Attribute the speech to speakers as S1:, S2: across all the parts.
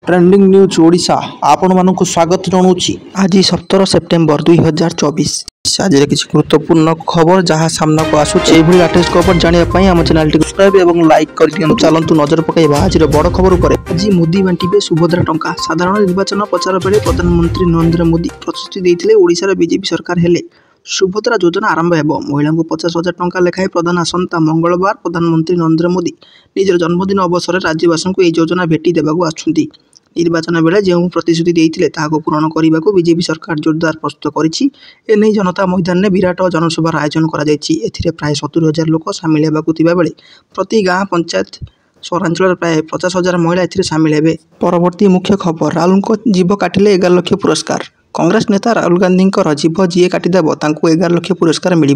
S1: Trending news Odisha आपण मानक स्वागत जनाऊँगी। आज 17 सेप्टेम्बर 2024 आज किसी गुरुत्वपूर्ण खबर जहां सामना को आसूचे लेटेस्ट खबर जानापी आम चैनल सब्सक्राइब और लाइक कर दिखाँ। चलतु नजर पकड़ा आज बड़ खबर उपर। आज मोदी बांटे सुभद्रा टंका। साधारण निर्वाचन प्रचार बेले प्रधानमंत्री नरेंद्र मोदी प्रतिश्रुति देते ओडिशार बीजेपी सरकार हेले सुभद्रा योजना आरंभ हो। महिला को 50,000 टंका लेखाएं प्रदान। आसंता मंगलवार प्रधानमंत्री नरेंद्र मोदी निजर जन्मदिन अवसर में राज्यवासी को यह योजना भेटी देवाक आछुंती। निर्वाचन बेले जो प्रतिश्रुति देते पूरण करने को बीजेपी सरकार जोरदार प्रस्तुत करें। जनता मैदान में विराट जनसभार आयोजन कर प्राय 70,000 लोक सामिल होगा बेले प्रति गाँ पंचायत सहरांचल प्राय 50,000 महिला सामिल हे। परवर्ती मुख्य खबर राहुल को जीभ काटिले 11 लाख पुरस्कार। कांग्रेस नेता राहुल गांधी जीभ जी काटिदेव 11 लाख पुरस्कार मिल।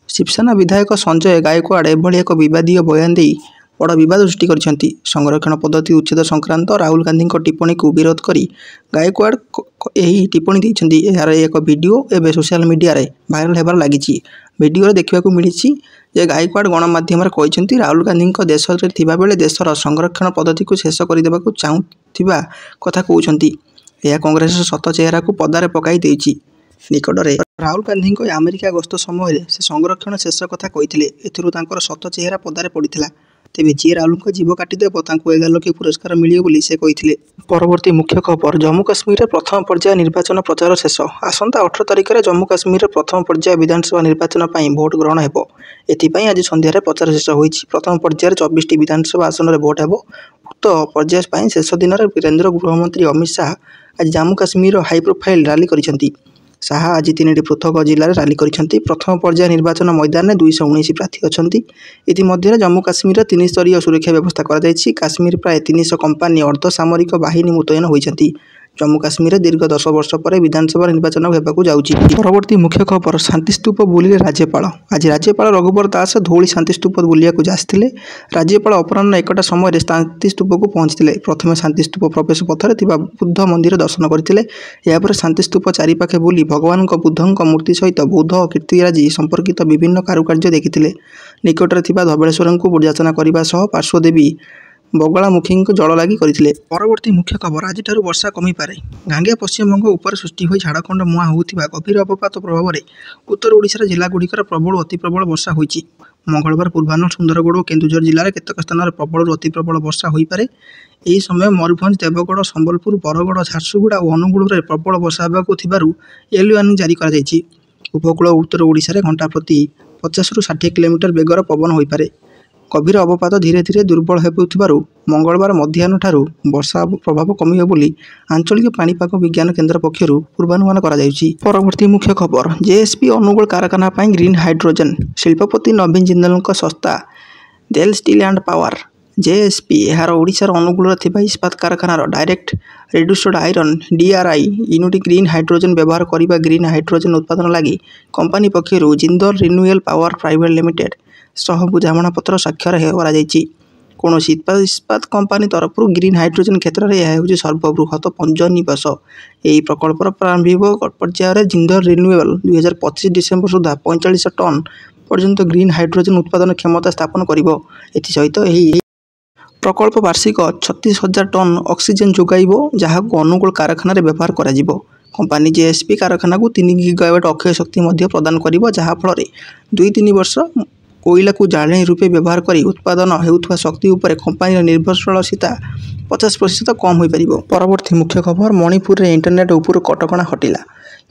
S1: शिवसेना विधायक संजय गायकवाड़ एभली एक विवादीय बयान दे बड़ विवाद सृष्टि करछंती। संरक्षण पद्धति उच्छेद संक्रांत राहुल गांधी टिप्पणी को विरोध करी गायकवाड़ यही टिप्पणी देइछंती। यार एक वीडियो एवं सोशल मीडिया रे वायरल होबार लागिछि। वीडियो देखा मिली गायकवाड़ गणमाध्यम कहते राहुल गांधी देश में थिबा बेले देशर संरक्षण पद्धति को शेष करदेवाक चाहूथिबा कथा कहउछंती। यह कांग्रेस सत चेहरा को पदारे पकाई देइछि। निकटरे राहुल गांधी अमेरिका गस्त समय से संरक्षण शेष कथा कहते एथिरु सत चेहरा पदारे पड़ता। तेबे जी राहुल को जीभ काटिदेव 11 लाख पुरस्कार मिले से कहते। परवर्ती मुख्य खबर जम्मू काश्मीर प्रथम पर्याय निर्वाचन प्रचार शेष। आसंता 18 तारिख में जम्मू काश्मीर प्रथम पर्याय विधानसभा निर्वाचन पर भोट ग्रहण हो। एथिपाई आज संध्यार प्रचार शेष होईछि। प्रथम पर्यायर 24टी विधानसभा आसन में भोट हो। उक्त पर्याय शेष दिन में केन्द्र गृहमंत्री अमित शाह आज Jammu Kashmir high profile rally करिसेंती। शाह आज 3टी पृथक जिले में रैली करिसेंती। प्रथम पर्याय निर्वाचन मैदान में 219 प्रार्थी अछंती। इतिमध्य जम्मू काश्मीर 3 स्तरीय सुरक्षा व्यवस्था कर काश्मीर प्राय 300 कंपानी अर्धसामरिक बाहिनी मुतयन होती। जम्मू काश्मीर दीर्घ 10 वर्ष पर विधानसभा निर्वाचन होगा जाऊँगी। परवर्ती मुख्य खबर शांतिस्तूप बुलिले राज्यपाल। आज राज्यपाल रघुवर दास धौली शांतिस्तूप बुलिया जाते। राज्यपाल अपराह्न 1टा समय शांतिस्तूप को पहुंचते। प्रथम शांतिस्तूप प्रवेश पथर बुद्ध मंदिर दर्शन करते। यापर शांतिस्तूप चारिपाखे बुली भगवान बुद्ध मूर्ति सहित बौद्ध कीर्तिराजी संपर्कित विभिन्न कारुकार्य देखिते। निकटरे धवलेश्वर को पूजार्चना करने सह पार्श्वदेवी बगलामुखी को जल लगी करते। परवर्ती मुख्य खबर आज वर्षा कमी पारे। गांगे पश्चिमबंग उपर सृष्टि हो झाड़खंड मुहां होता गभीर अवपात प्रभाव में उत्तर ओडिशार जिलागुड़िकर प्रबल अति प्रबल वर्षा होईछि। मंगलवार पूर्वाह्न सुंदरगढ़ और केन्दुझर जिले में केतक स्थान में प्रबल अति प्रबल वर्षा हो पारे। यह समय मयूरभंज देवगढ़ संबलपुर बरगढ़ झारसुगुड़ा और अनुगुल में प्रबल वर्षा होगा येलो वार्निंग जारी कर। उपकूल उत्तर ओडिशार घंटा प्रति 50 ରୁ 60 किलोमीटर बेगर पवन हो पारे। गभीर अवपात धीरे धीरे दुर्बल हो मंगलवार मध्याह्न ठारू वर्षा प्रभाव कमिବ ବୋଲି आंचलिक पाणीपाग विज्ञान केन्द्र पक्षर पूर्वानुमान करा जायछि। परवर्ती मुख्य खबर जेएसपी अनुगुल कारखाना पर ग्रीन हाइड्रोजन। शिल्पपति नवीन जिंदल संस्था जेल स्टील एंड पावर जेएसपी यार ओडिशार अनुगुल इस्पात कारखानार direct reduced iron DRI unit green hydrogen व्यवहार करने ग्रीन हाइड्रोजन उत्पादन लगी कंपनी पक्षर Jindal renewable power private limited सह बुझामणा पत्र स्वाक्षर कौन इस्पात कंपानी तरफ ग्रीन हाइड्रोजन क्षेत्र में यह हूँ सर्वबृहत पंजनिवेश। यही प्रकल्पर प्रारंभिक पर्यायर जिंदल रिन्यूएबल 2025 डिसेम्बर सुधा 45 टन पर्यंत ग्रीन हाइड्रोजन उत्पादन क्षमता स्थापन करिवो। एथिसहित यही प्रकल्प वार्षिक 36,000 टन ऑक्सीजन जोगाइबो जहाँ अनुगुल कारखाना व्यवहार करा जिवो। कंपनी जेएसपी कारखाना को 3 गीगावाट अक्षय शक्ति प्रदान करिवो जहाँ फल 2-3 वर्ष कोयला को जाळेणी रूपे व्यवहार करी उत्पादन हेउथुवा शक्ति उपर कंपनी निर्भरशीलता 50% कम हो पारिबो। परवर्ती मुख्य खबर मणिपुर में इंटरनेट उपर कटकणा हटिला।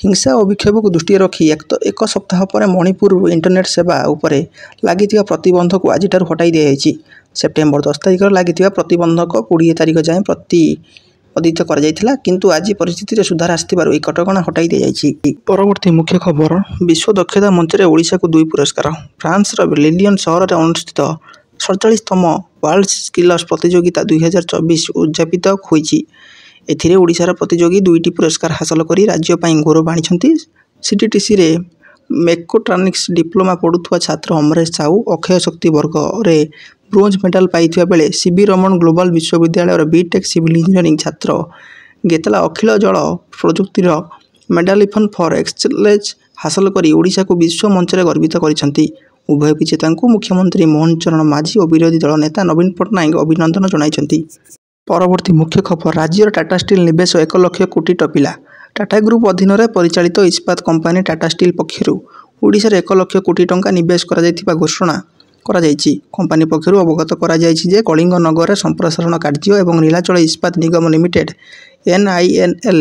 S1: हिंसा और विक्षोभ को दृष्टि रखी एक सप्ताह पर मणिपुर इंटरनेट सेवा उपरे लगी प्रतिबंधक आज हटाई दिखाई। सेप्टेम्बर 10 तारिख लगी प्रतिबंधक 20 तारिख जाए प्रतिपादित कर किंतु आज परिस्थिति सुधार आसथिबारु एक कटकणा हटाई दिखाई। परवर्ती मुख्य खबर विश्व दक्षता मंच में ओडिशा को 2 पुरस्कार। फ्रांस लिलियन शहर में अनुष्ठित 47तम वर्ल्ड स्किल्स प्रतियोगिता 2024 उद्यापित होईछि। एथिरे ओडिशार प्रतियोगी 2टी पुरस्कार हासिल करी राज्य ପାଇଁ गौरव आनिछंती। सीटीटीसी रे मेकोट्रॉनिक्स डिप्लोमा पढ़ुवा छात्र अमरेश साहू अक्षय शक्ति वर्ग रे ब्रोंज मेडल पाइथिबा बेले सीबी रमन ग्लोबल विश्वविद्यालय बीटेक सिविल इंजीनियरिंग छात्र गेतला अखिल जल प्रजुक्तिर मेडालिफन फॉर एक्सलेंस हासिल करी ओडिशा को विश्व मंच में गर्वित करिसेंती। उभय विजेता मुख्यमंत्री मोहन चरण माझी और विरोधी दल नेता नवीन पट्टनायक अभिनंदन जणाइछंती। परवर्ती मुख्य खबर राज्यर टाटा स्टील निवेश 1 लाख कोटी टपिला। टाटा ग्रुप अधीन परिचालित इस्पात कंपानी टाटा स्टील पक्षर ओडिशा 1 लाख कोटी टंका निवेश करा घोषणा कंपानी पक्षर अवगत कर कलिंग नगर संप्रसारण कार्य और नीलाचल इस्पात निगम लिमिटेड NINL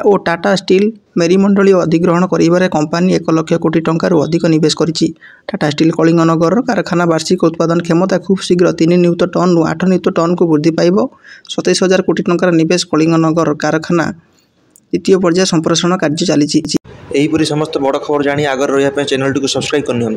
S1: और टाटा स्टील मेरीमंडल अधिग्रहण कर कंपानी 1 लाख कोटी टंकार अधिक निवेश करिछि। टाटा स्टील कलिंग नगर कारखाना वार्षिक उत्पादन क्षमता खूब शीघ्र 3 नियुत टन रु 8 नियुत टन को वृद्धि पाइब। 27,000 कोटी टंकार निवेश कलिंग नगर कारखाना द्वितीय पर्याय संप्रसारण कार्य चली।
S2: यहीपरि समस्त बड़ खबर जानी आगर रहा चैनल टी सब्सक्राइब करनी।